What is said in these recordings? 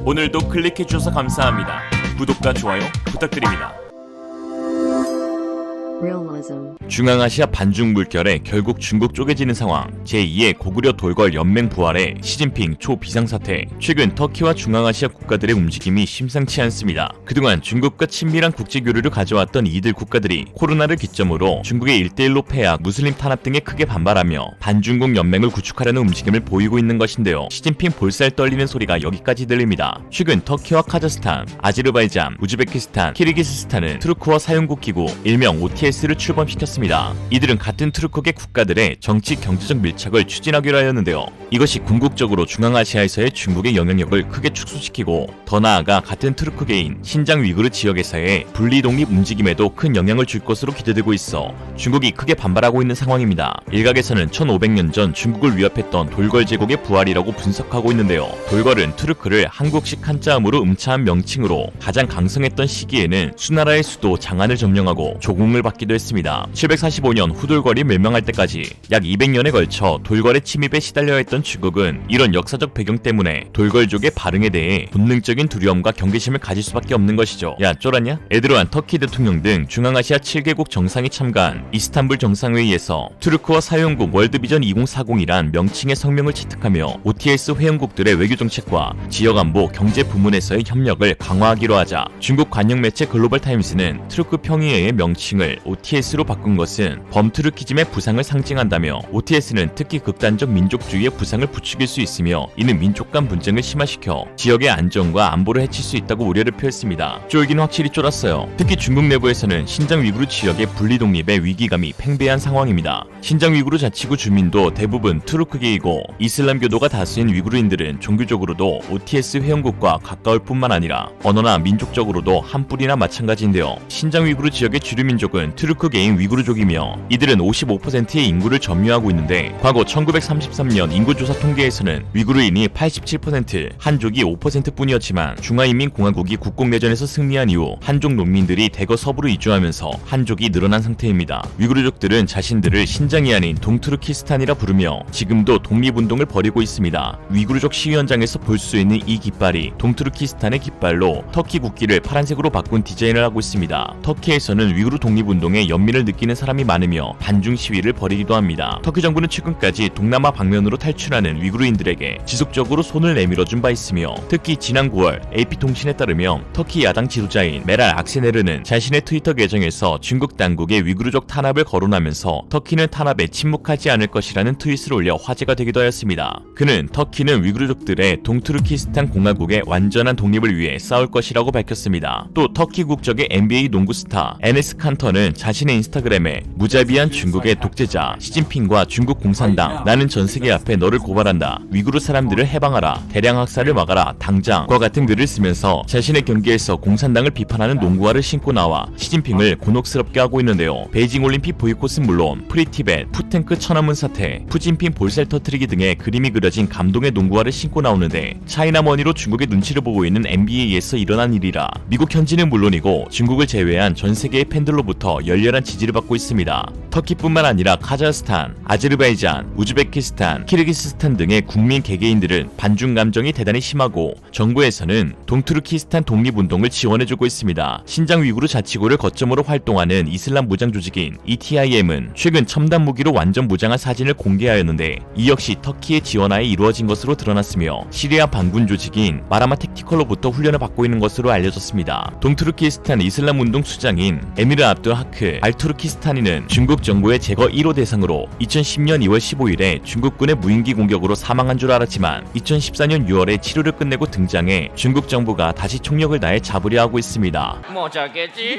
오늘도 클릭해주셔서 감사합니다. 구독과 좋아요 부탁드립니다. Realism. 중앙아시아 반중 물결에 결국 중국 쪼개지는 상황, 제2의 고구려 돌궐 연맹 부활에 시진핑 초비상사태. 최근 터키와 중앙아시아 국가들의 움직임이 심상치 않습니다. 그동안 중국과 친밀한 국제교류를 가져왔던 이들 국가들이 코로나를 기점으로 중국의 1대1로 패약, 무슬림 탄압 등에 크게 반발하며 반중국 연맹을 구축하려는 움직임을 보이고 있는 것인데요. 시진핑 볼살 떨리는 소리가 여기까지 들립니다. 최근 터키와 카자흐스탄, 아제르바이잔, 우즈베키스탄, 키르기스스탄은 트루크와 사용국 기구, 일명 OTS를 출범시켰습니다. 이들은 같은 트루크계 국가들의 정치 경제적 밀착을 추진하기로 하였는데요. 이것이 궁극적으로 중앙아시아에서의 중국의 영향력을 크게 축소시키고 더 나아가 같은 트루크계인 신장 위구르 지역에서의 분리 독립 움직임에도 큰 영향을 줄 것으로 기대되고 있어 중국이 크게 반발하고 있는 상황입니다. 일각에서는 1500년 전 중국을 위협했던 돌궐 제국의 부활이라고 분석하고 있는데요. 돌궐은 트루크를 한국식 한자음으로 음차한 명칭으로 가장 강성했던 시기에는 수나라의 수도 장안을 점령하고 조공을 받기도 했습니다. 745년 후돌궐이 멸망할 때까지 약 200년에 걸쳐 돌궐의 침입에 시달려 했던 중국은 이런 역사적 배경 때문에 돌궐족의 반응에 대해 본능적인 두려움과 경계심을 가질 수밖에 없는 것이죠. 야, 쫄았냐? 에르도안 터키 대통령 등 중앙아시아 7개국 정상이 참가한 이스탄불 정상회의에서 트루크와 사용국 월드비전 2040이란 명칭의 성명을 채택하며 OTS 회원국들의 외교정책과 지역안보, 경제 부문에서의 협력을 강화하기로 하자 중국 관영 매체 글로벌타임스는 트루크 평의회의 명칭을 OTS로 바꾼 것은 범트루키즘의 부상을 상징한다며 OTS는 특히 극단적 민족주의의 부상을 부추길 수 있으며 이는 민족 간 분쟁을 심화시켜 지역의 안정과 안보를 해칠 수 있다고 우려를 표했습니다. 쫄기는 확실히 쫄았어요. 특히 중국 내부에서는 신장 위구르 지역의 분리 독립의 위기감이 팽배한 상황입니다. 신장 위구르 자치구 주민도 대부분 트루크계이고 이슬람교도가 다수인 위구르인들은 종교적으로도 OTS 회원국과 가까울 뿐만 아니라 언어나 민족적으로도 한 뿌리나 마찬가지인데요. 신장 위구르 지역의 주류 민족은 트루크계인 위구르족이며 이들은 55%의 인구를 점유하고 있는데 과거 1933년 인구조사 통계에서는 위구르인이 87%, 한족이 5%뿐이었지만 중화인민공화국이 국공내전에서 승리한 이후 한족 농민들이 대거 서부로 이주하면서 한족이 늘어난 상태입니다. 위구르족들은 자신들을 신장이 아닌 동투르키스탄이라 부르며 지금도 독립운동을 벌이고 있습니다. 위구르족 시위현장에서 볼 수 있는 이 깃발이 동투르키스탄의 깃발로 터키 국기를 파란색으로 바꾼 디자인을 하고 있습니다. 터키에서는 위구르 독립운동에 연민을 느끼는 사람이 많으며 반중 시위를 벌이기도 합니다. 터키 정부는 최근까지 동남아 방면으로 탈출하는 위구르인들에게 지속적으로 손을 내밀어준 바 있으며 특히 지난 9월 AP통신에 따르면 터키 야당 지도자인 메랄 악세네르는 자신의 트위터 계정에서 중국 당국의 위구르족 탄압을 거론하면서 터키는 탄압에 침묵하지 않을 것이라는 트윗을 올려 화제가 되기도 하였습니다. 그는 터키는 위구르족들의 동투르키스탄 공화국의 완전한 독립을 위해 싸울 것이라고 밝혔습니다. 또 터키 국적의 NBA 농구 스타 에네스 칸터는 자신의 인스타그램에 무자비한 중국의 독재자 시진핑과 중국 공산당, 나는 전 세계 앞에 너를 고발한다, 위구르 사람들을 해방하라, 대량 학살을 막아라, 당장과 같은 글을 쓰면서 자신의 경기에서 공산당을 비판하는 농구화를 신고 나와 시진핑을 곤혹스럽게 하고 있는데요. 베이징 올림픽 보이콧은 물론 프리티벳, 푸탱크 천안문 사태, 푸진핑 볼살 터트리기 등의 그림이 그려진 감동의 농구화를 신고 나오는데 차이나머니로 중국의 눈치를 보고 있는 NBA에서 일어난 일이라 미국 현지는 물론이고 중국을 제외한 전 세계의 팬들로부터 열렬한 지지를 받고 있습니다. 터키뿐만 아니라 카자흐스탄, 아제르바이잔, 우즈베키스탄, 키르기스스탄 등의 국민 개개인들은 반중 감정이 대단히 심하고 정부에서는 동투르키스탄 독립운동을 지원해주고 있습니다. 신장 위구르 자치구를 거점으로 활동하는 이슬람 무장 조직인 ETIM은 최근 첨단 무기로 완전 무장한 사진을 공개하였는데 이 역시 터키의 지원하에 이루어진 것으로 드러났으며 시리아 반군 조직인 마라마 택티컬로부터 훈련을 받고 있는 것으로 알려졌습니다. 동투르키스탄 이슬람 운동 수장인 에미르 압둘 하크 알투르키스타니는 중국 정부의 제거 1호 대상으로 2010년 2월 15일에 중국군의 무인기 공격으로 사망한 줄 알았지만 2014년 6월에 치료를 끝내고 등장해 중국 정부가 다시 총력을 다해 잡으려 하고 있습니다.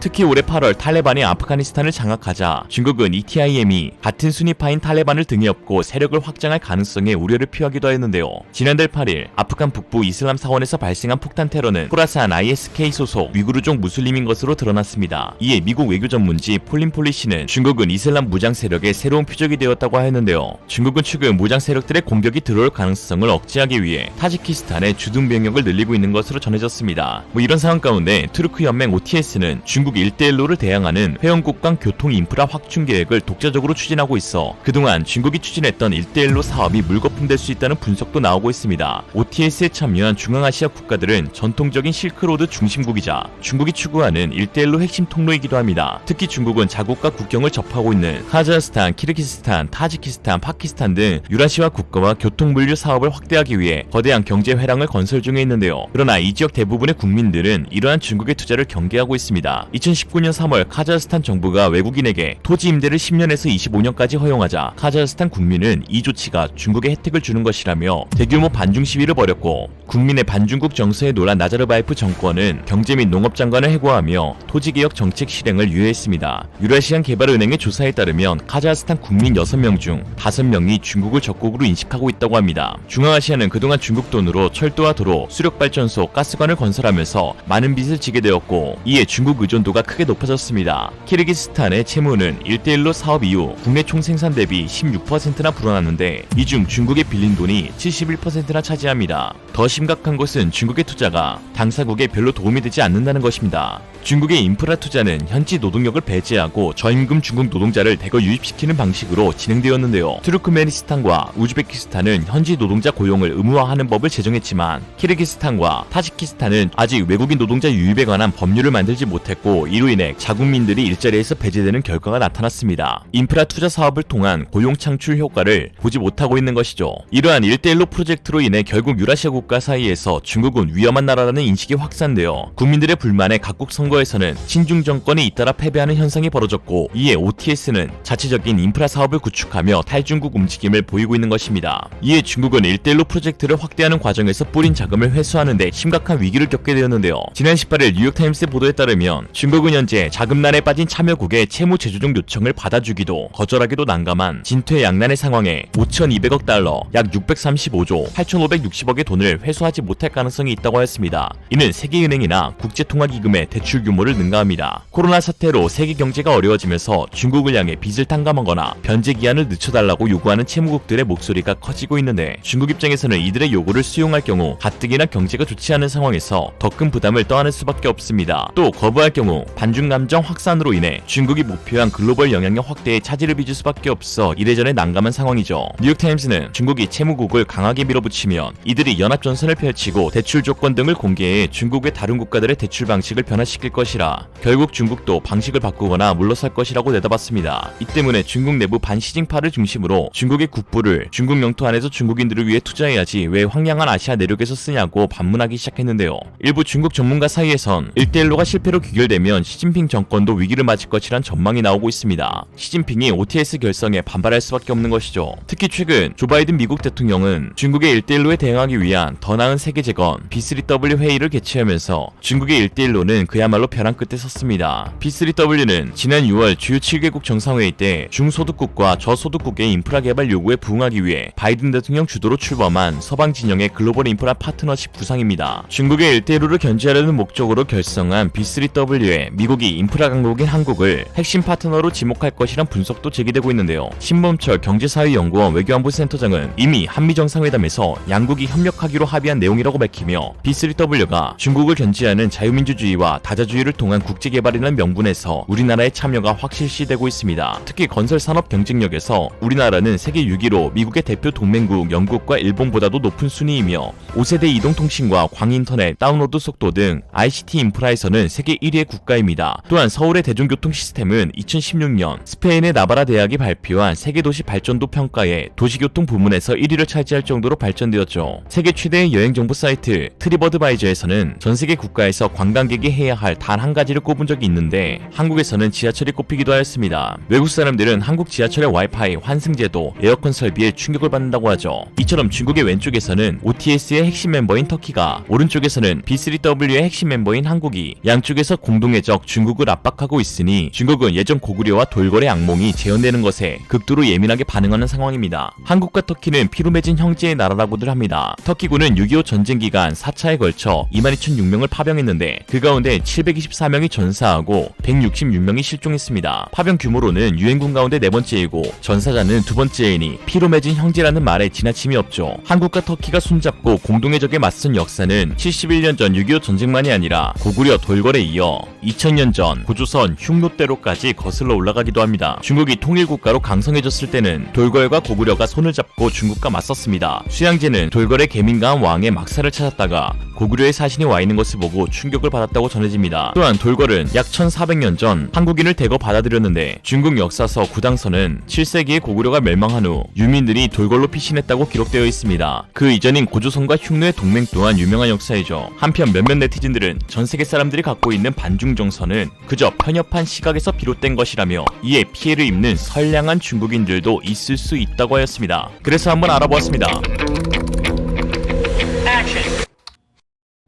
특히 올해 8월 탈레반이 아프가니스탄을 장악하자 중국은 ETIM이 같은 순위파인 탈레반을 등에 업고 세력을 확장할 가능성에 우려를 표하기도 했는데요. 지난달 8일 아프간 북부 이슬람 사원에서 발생한 폭탄 테러는 호라산 ISK 소속 위구르족 무슬림인 것으로 드러났습니다. 이에 미국 외교 전문지 MG 폴린폴리시는 중국은 이슬람 무장 세력의 새로운 표적이 되었다고 하였는데요. 중국은 최근 무장 세력들의 공격이 들어올 가능성을 억제하기 위해 타지키스탄에 주둔 병력을 늘리고 있는 것으로 전해졌습니다. 이런 상황 가운데 투르크 연맹 OTS는 중국 1대1로를 대항하는 회원국 간 교통 인프라 확충 계획을 독자적으로 추진하고 있어 그동안 중국이 추진했던 1대1로 사업이 물거품될 수 있다는 분석도 나오고 있습니다. OTS에 참여한 중앙아시아 국가들은 전통적인 실크로드 중심국이자 중국이 추구하는 1대1로 핵심 통로이기도 합니다. 특히 중국은 자국과 국경을 접하고 있는 카자흐스탄, 키르기스탄, 타지키스탄, 파키스탄 등 유라시아 국가와 교통 물류 사업을 확대하기 위해 거대한 경제 회랑을 건설 중에 있는데요. 그러나 이 지역 대부분의 국민들은 이러한 중국의 투자를 경계하고 있습니다. 2019년 3월 카자흐스탄 정부가 외국인에게 토지 임대를 10년에서 25년까지 허용하자 카자흐스탄 국민은 이 조치가 중국에 혜택을 주는 것이라며 대규모 반중 시위를 벌였고 국민의 반중국 정서에 놀란 나자르바예프 정권은 경제 및 농업 장관을 해고하며 토지개혁 정책 실행을 유예했습니다. 유라시안 개발은행의 조사에 따르면 카자흐스탄 국민 6명 중 5명이 중국을 적국으로 인식하고 있다고 합니다. 중앙아시아는 그동안 중국 돈으로 철도와 도로, 수력발전소, 가스관을 건설하면서 많은 빚을 지게 되었고 이에 중국 의존도가 크게 높아졌습니다. 키르기스탄의 채무는 1대1로 사업 이후 국내 총생산 대비 16%나 불어났는데 이 중 중국에 빌린 돈이 71%나 차지합니다. 더 심각한 것은 중국의 투자가 당사국에 별로 도움이 되지 않는다는 것입니다. 중국의 인프라 투자는 현지 노동력을 배제하고 저임금 중국 노동자를 대거 유입시키는 방식으로 진행되었는데요. 투르크메니스탄과 우즈베키스탄은 현지 노동자 고용을 의무화하는 법을 제정했지만 키르기스탄과 타지키스탄은 아직 외국인 노동자 유입에 관한 법률을 만들지 못했고 이로 인해 자국민들이 일자리에서 배제되는 결과가 나타났습니다. 인프라 투자 사업을 통한 고용 창출 효과를 보지 못하고 있는 것이죠. 이러한 1대1로 프로젝트로 인해 결국 유라시아 국가 사이에서 중국은 위험한 나라라는 인식이 확산되어 국민들의 불만에 각국 선거에서는 친중 정권이 잇따라 패배하는 현상이 벌어졌고 이에 OTS는 자체적인 인프라 사업을 구축하며 탈중국 움직임을 보이고 있는 것입니다. 이에 중국은 1대1로 프로젝트를 확대하는 과정에서 뿌린 자금을 회수하는 데 심각한 위기를 겪게 되었는데요. 지난 18일 뉴욕타임스의 보도에 따르면 중국은 현재 자금난에 빠진 참여국의 채무 제조종 요청을 받아주기도 거절하기도 난감한 진퇴양난의 상황에 5,200억 달러, 약 635조 8,560억의 돈을 회수하지 못할 가능성이 있다고 하였습니다. 이는 세계은행이나 국제통화기금의 대출 규모를 능가합니다. 코로나 사태로 세계 경제가 어려워지면서 중국을 향해 빚을 탕감하거나 변제 기한을 늦춰달라고 요구하는 채무국들의 목소리가 커지고 있는데 중국 입장에서는 이들의 요구를 수용할 경우 가뜩이나 경제가 좋지 않은 상황에서 더 큰 부담을 떠안을 수밖에 없습니다. 또 거부할 경우 반중 감정 확산으로 인해 중국이 목표한 글로벌 영향력 확대에 차질을 빚을 수밖에 없어 이래저래 난감한 상황이죠. 뉴욕타임스는 중국이 채무국을 강하게 밀어붙이면 이들이 연합전선을 펼치고 대출 조건 등을 공개해 중국의 다른 국가들의 대출 방식을 변화시킬 것이라 결국 중국도 방식을 바꾸거나 물러설 것이라고 내다봤습니다. 이 때문에 중국 내부 반시징파를 중심으로 중국의 국부를 중국 영토 안에서 중국인들을 위해 투자해야지 왜 황량한 아시아 내륙에서 쓰냐고 반문하기 시작했는데요. 일부 중국 전문가 사이에선 1대1로가 실패로 귀결되면 시진핑 정권도 위기를 맞을 것이란 전망이 나오고 있습니다. 시진핑이 OTS 결성에 반발할 수밖에 없는 것이죠. 특히 최근 조 바이든 미국 대통령은 중국의 1대1로에 대응하기 위한 더 나은 세계 재건 B3W 회의를 개최하면서 중국의 1대1로는 그야말로 벼랑 끝에 섰습니다. B3W는 지난 6월 주요 7개국 정상회의 때 중소득국과 저소득국의 인프라 개발 요구에 부응하기 위해 바이든 대통령 주도로 출범한 서방 진영의 글로벌 인프라 파트너십 구상입니다. 중국의 1대1로를 견제하려는 목적으로 결성한 B3W에 미국이 인프라 강국인 한국을 핵심 파트너로 지목할 것이란 분석도 제기되고 있는데요. 신범철 경제사회연구원 외교안보 센터장은 이미 한미 정상회담에서 양국이 협력하기로 합의한 내용이라고 밝히며 B3W가 중국을 견제하는 자유민주주의와 다자주의를 통한 국제개발이라는 명분에서 우리나라의 참여가 확실시되고 있습니다. 특히 건설산업 경쟁력에서 우리나라는 세계 6위로 미국의 대표 동맹국 영국과 일본보다도 높은 순위이며 5세대 이동통신과 광인터넷, 다운로드 속도 등 ICT 인프라에서는 세계 1위의 국가입니다. 또한 서울의 대중교통 시스템은 2016년 스페인의 나바라 대학이 발표한 세계도시 발전도 평가에 도시교통 부문에서 1위를 차지할 정도로 발전되었죠. 세계 최대의 여행정보 사이트 트립어드바이저에서는 전세계 국가에서 관광객이 해야 할 단 한 가지를 꼽은 적이 있는데 한국에서는 지하철이 꼽히기도 하였습니다. 외국 사람들은 한국 지하철의 와이파이, 환승제도, 에어컨 설비에 충격을 받는다고 하죠. 이처럼 중국의 왼쪽에서는 OTS의 핵심 멤버인 터키가, 오른쪽에서는 B3W의 핵심 멤버인 한국이 양쪽에서 공동의 적 중국을 압박하고 있으니 중국은 예전 고구려와 돌궐의 악몽이 재현되는 것에 극도로 예민하게 반응하는 상황입니다. 한국과 터키는 피로 맺은 형제의 나라라고들 합니다. 터키군은 6.25 전쟁 기간 4차에 걸쳐 22,006명을 파병했는데 그 가운데 724명이 전사하고 160 136명이 실종했습니다. 파병 규모로는 유엔군 가운데 네 번째이고 전사자는 두 번째이니 피로 맺은 형제라는 말에 지나침이 없죠. 한국과 터키가 손잡고 공동의 적에 맞선 역사는 71년 전 6.25 전쟁만이 아니라 고구려 돌궐에 이어 2000년 전 고조선 흉노 때로까지 거슬러 올라가기도 합니다. 중국이 통일국가로 강성해졌을 때는 돌궐과 고구려가 손을 잡고 중국과 맞섰습니다. 수양제는 돌궐의 계민강한 왕의 막사를 찾았다가 고구려의 사신이 와 있는 것을 보고 충격을 받았다고 전해집니다. 또한 돌궐은 약 1400년 전 한국인을 대거 받아들였는데 중국 역사서 구당서는 7세기에 고구려가 멸망한 후 유민들이 돌궐로 피신했다고 기록되어 있습니다. 그 이전인 고조선과 흉노의 동맹 또한 유명한 역사이죠. 한편 몇몇 네티즌들은 전 세계 사람들이 갖고 있는 반중 정서는 그저 편협한 시각에서 비롯된 것이라며 이에 피해를 입는 선량한 중국인들도 있을 수 있다고 하였습니다. 그래서 한번 알아보았습니다.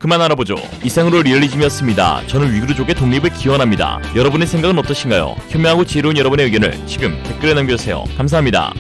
그만 알아보죠. 이상으로 리얼리즘이었습니다. 저는 위구르족의 독립을 기원합니다. 여러분의 생각은 어떠신가요? 현명하고 지혜로운 여러분의 의견을 지금 댓글에 남겨주세요. 감사합니다.